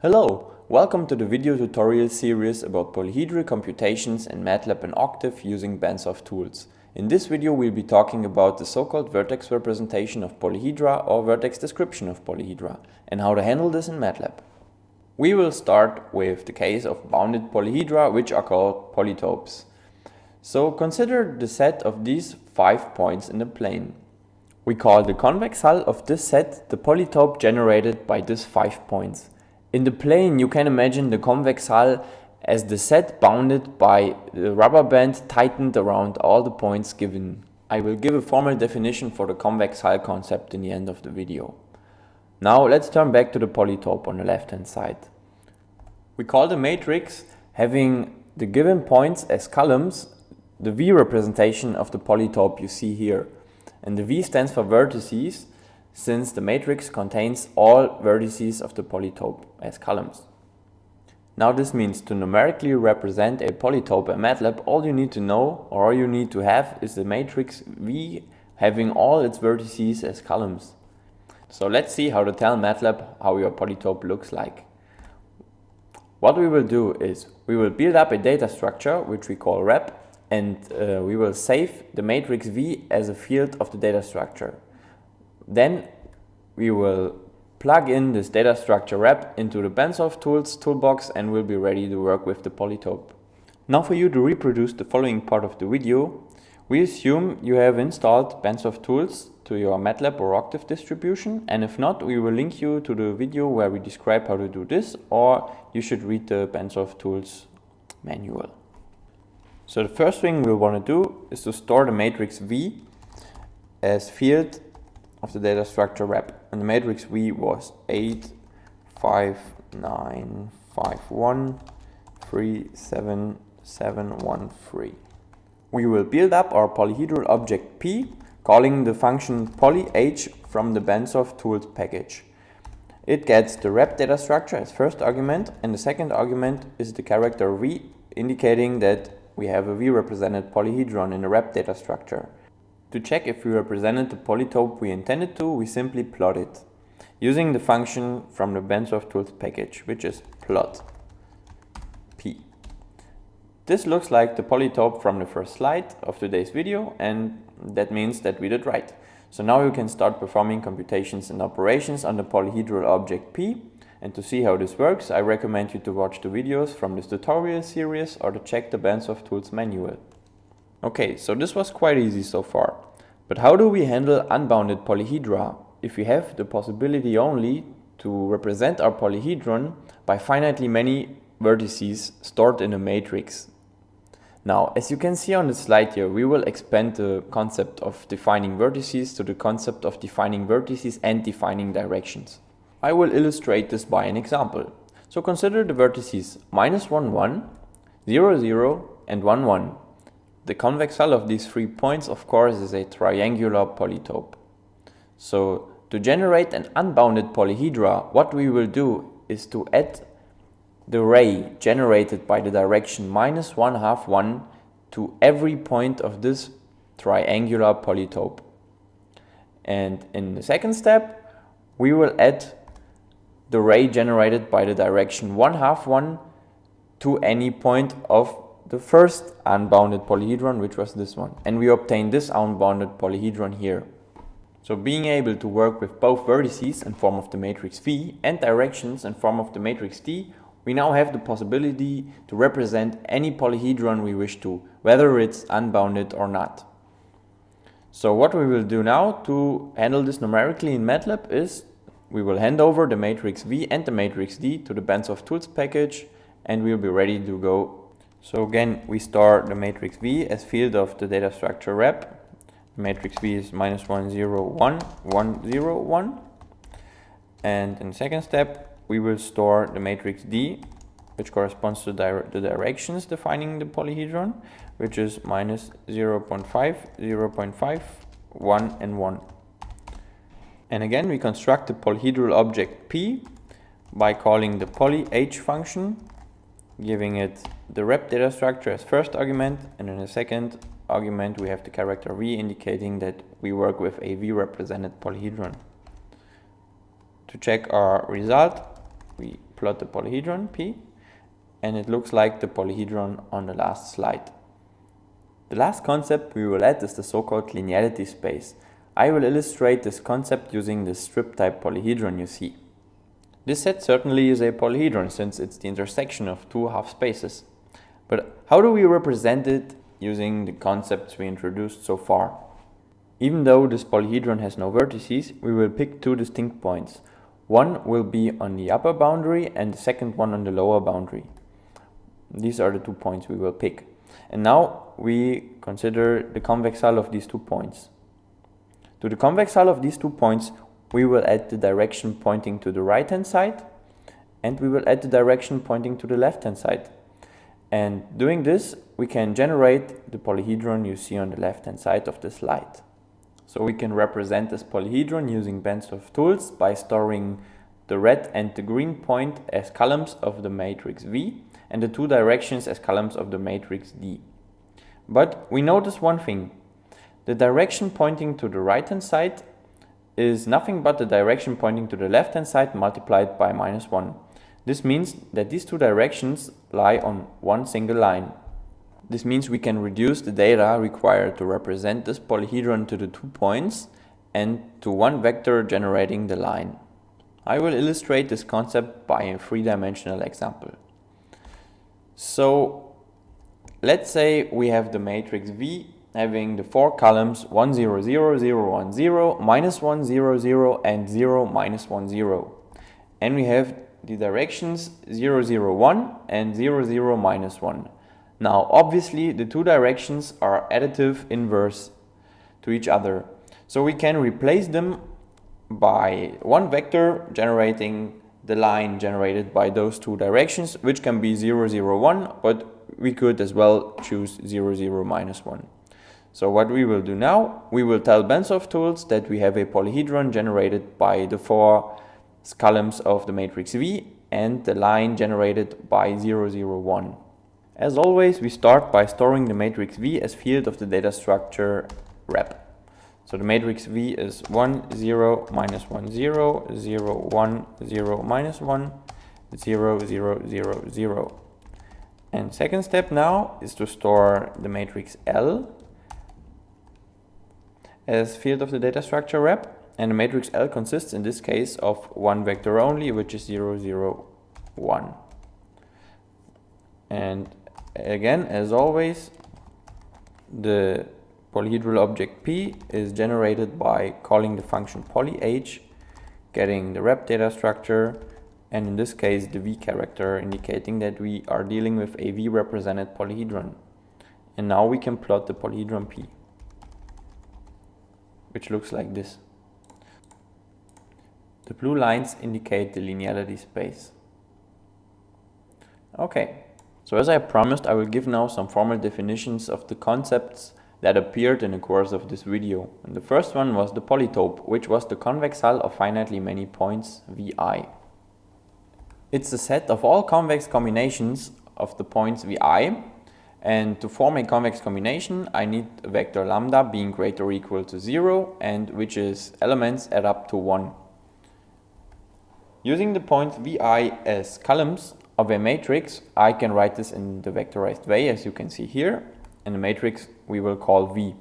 Hello, welcome to the video tutorial series about polyhedral computations in Matlab and Octave using bensolve tools. In this video we'll be talking about the so-called vertex representation of polyhedra or vertex description of polyhedra and how to handle this in Matlab. We will start with the case of bounded polyhedra, which are called polytopes. So consider the set of these 5 points in the plane. We call the convex hull of this set the polytope generated by these 5 points. In the plane, you can imagine the convex hull as the set bounded by the rubber band tightened around all the points given. I will give a formal definition for the convex hull concept in the end of the video. Now let's turn back to the polytope on the left hand side. We call the matrix having the given points as columns the V representation of the polytope you see here. And the V stands for vertices, since the matrix contains all vertices of the polytope as columns. Now this means to numerically represent a polytope in Matlab, all you need to know or all you need to have is the matrix V having all its vertices as columns. So let's see how to tell Matlab how your polytope looks like. What we will do is we will build up a data structure which we call rep, and we will save the matrix V as a field of the data structure. Then we will plug in this data structure rep into the bensolve tools toolbox and we'll be ready to work with the polytope. Now for you to reproduce the following part of the video, we assume you have installed bensolve tools to your Matlab or Octave distribution, and if not, we will link you to the video where we describe how to do this, or you should read the bensolve tools manual. So the first thing we'll want to do is to store the matrix V as field of the data structure rep, and the matrix V was 8, 5, 9, 5, 1, 3, 7, 7, 1, 3. We will build up our polyhedral object P, calling the function polyh from the bensolve tools package. It gets the rep data structure as first argument, and the second argument is the character V, indicating that we have a V represented polyhedron in the rep data structure. To check if we represented the polytope we intended to, we simply plot it, using the function from the bensolve tools package, which is plot P. This looks like the polytope from the first slide of today's video, and that means that we did right. So now you can start performing computations and operations on the polyhedral object P, and to see how this works, I recommend you to watch the videos from this tutorial series or to check the bensolve tools manual. Okay, so this was quite easy so far. But how do we handle unbounded polyhedra if we have the possibility only to represent our polyhedron by finitely many vertices stored in a matrix? Now, as you can see on the slide here, we will expand the concept of defining vertices to the concept of defining vertices and defining directions. I will illustrate this by an example. So consider the vertices -1, 1, 0, 0, and 1, 1. The convex hull of these 3 points, of course, is a triangular polytope. So to generate an unbounded polyhedra, what we will do is to add the ray generated by the direction -1, 1/2, 1 to every point of this triangular polytope. And in the second step, we will add the ray generated by the direction 1/2, 1 to any point of the first unbounded polyhedron, which was this one, and we obtain this unbounded polyhedron here. So being able to work with both vertices in form of the matrix V and directions in form of the matrix D, we now have the possibility to represent any polyhedron we wish to, whether it's unbounded or not. So what we will do now to handle this numerically in Matlab is we will hand over the matrix V and the matrix D to the bensolve tools package, and we'll be ready to go. So again, we store the matrix V as field of the data structure rep. The matrix V is -1, 0, 1, 1, 0, 1. And in the second step, we will store the matrix D, which corresponds to the directions defining the polyhedron, which is -0.5, 0.5, 1, and 1. And again, we construct the polyhedral object P by calling the polyh function, giving it the rep data structure as first argument, and in the second argument we have the character V, indicating that we work with a V represented polyhedron. To check our result, we plot the polyhedron P, and it looks like the polyhedron on the last slide. The last concept we will add is the so-called linearity space. I will illustrate this concept using the strip type polyhedron you see. This set certainly is a polyhedron since it's the intersection of two half spaces. But how do we represent it using the concepts we introduced so far? Even though this polyhedron has no vertices, we will pick two distinct points. One will be on the upper boundary and the second one on the lower boundary. These are the 2 points we will pick. And now we consider the convex hull of these 2 points. To the convex hull of these 2 points, we will add the direction pointing to the right hand side, and we will add the direction pointing to the left hand side. And doing this, we can generate the polyhedron you see on the left hand side of the slide. So we can represent this polyhedron using bensolve tools by storing the red and the green point as columns of the matrix V and the 2 directions as columns of the matrix D. But we notice one thing. The direction pointing to the right hand side is nothing but the direction pointing to the left hand side multiplied by -1. This means that these 2 directions lie on one single line. This means we can reduce the data required to represent this polyhedron to the 2 points and to one vector generating the line. I will illustrate this concept by a 3-dimensional example. So let's say we have the matrix V having the 4 columns 1, 0, 0, 0, 1, 0, -1, 0, 0, and 0, -1, 0. And we have the directions 0, 0, 1 and 0, 0, -1. Now obviously the 2 directions are additive inverse to each other. So we can replace them by one vector generating the line generated by those 2 directions, which can be 0, 0, 1, but we could as well choose 0, 0, -1. So what we will do now, we will tell bensolve tools that we have a polyhedron generated by the 4 columns of the matrix V and the line generated by 0, 0, 1. As always, we start by storing the matrix V as field of the data structure rep. So the matrix V is 1, 0, -1, 0, 0, 1, 0, -1, 0, 0, 0, 0. And second step now is to store the matrix L as field of the data structure rep, and the matrix L consists in this case of one vector only, which is 0, 0, 1. And again, as always, the polyhedral object P is generated by calling the function polyh, getting the rep data structure, and in this case the V character, indicating that we are dealing with a V represented polyhedron. And now we can plot the polyhedron P, which looks like this. The blue lines indicate the linearity space. Okay, so as I promised, I will give now some formal definitions of the concepts that appeared in the course of this video. And the first one was the polytope, which was the convex hull of finitely many points Vi. It's a set of all convex combinations of the points Vi, and to form a convex combination I need a vector lambda being greater or equal to 0 and which's elements add up to 1. Using the points Vi as columns of a matrix, I can write this in the vectorized way as you can see here, and the matrix we will call V.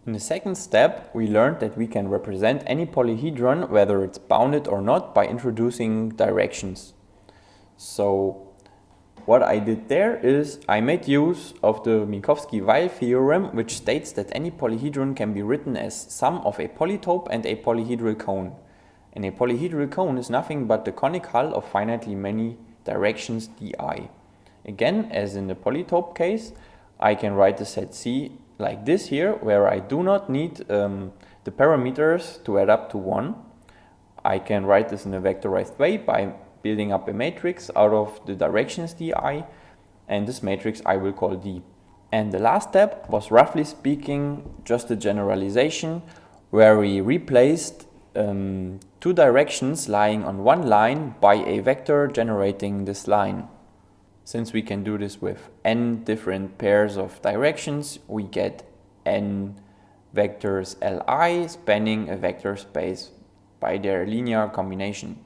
In the second step, we learned that we can represent any polyhedron, whether it's bounded or not, by introducing directions. So what I did there is I made use of the Minkowski-Weil theorem, which states that any polyhedron can be written as sum of a polytope and a polyhedral cone. And a polyhedral cone is nothing but the conic hull of finitely many directions di. Again, as in the polytope case, I can write the set C like this here, where I do not need the parameters to add up to 1. I can write this in a vectorized way by building up a matrix out of the directions di, and this matrix I will call D. And the last step was, roughly speaking, just a generalization where we replaced 2 directions lying on one line by a vector generating this line. Since we can do this with n different pairs of directions, we get n vectors Li spanning a vector space by their linear combination.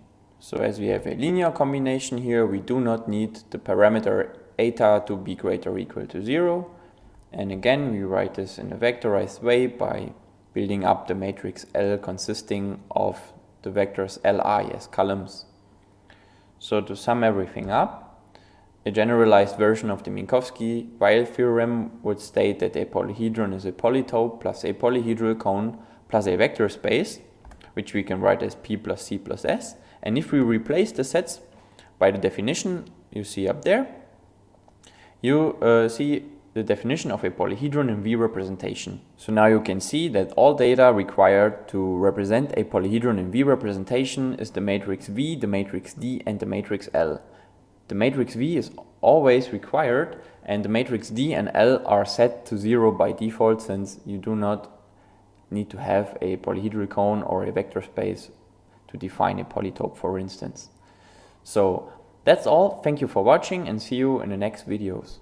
So as we have a linear combination here, we do not need the parameter eta to be greater or equal to 0. And again, we write this in a vectorized way by building up the matrix L consisting of the vectors Li as columns. So to sum everything up, a generalized version of the Minkowski-Weil theorem would state that a polyhedron is a polytope plus a polyhedral cone plus a vector space, which we can write as P plus C plus S. And if we replace the sets by the definition you see up there, you see the definition of a polyhedron in V representation. So now you can see that all data required to represent a polyhedron in V representation is the matrix V, the matrix D, and the matrix L. The matrix V is always required, and the matrix D and L are set to 0 by default, since you do not need to have a polyhedral cone or a vector space to define a polytope, for instance. So that's all. Thank you for watching and see you in the next videos.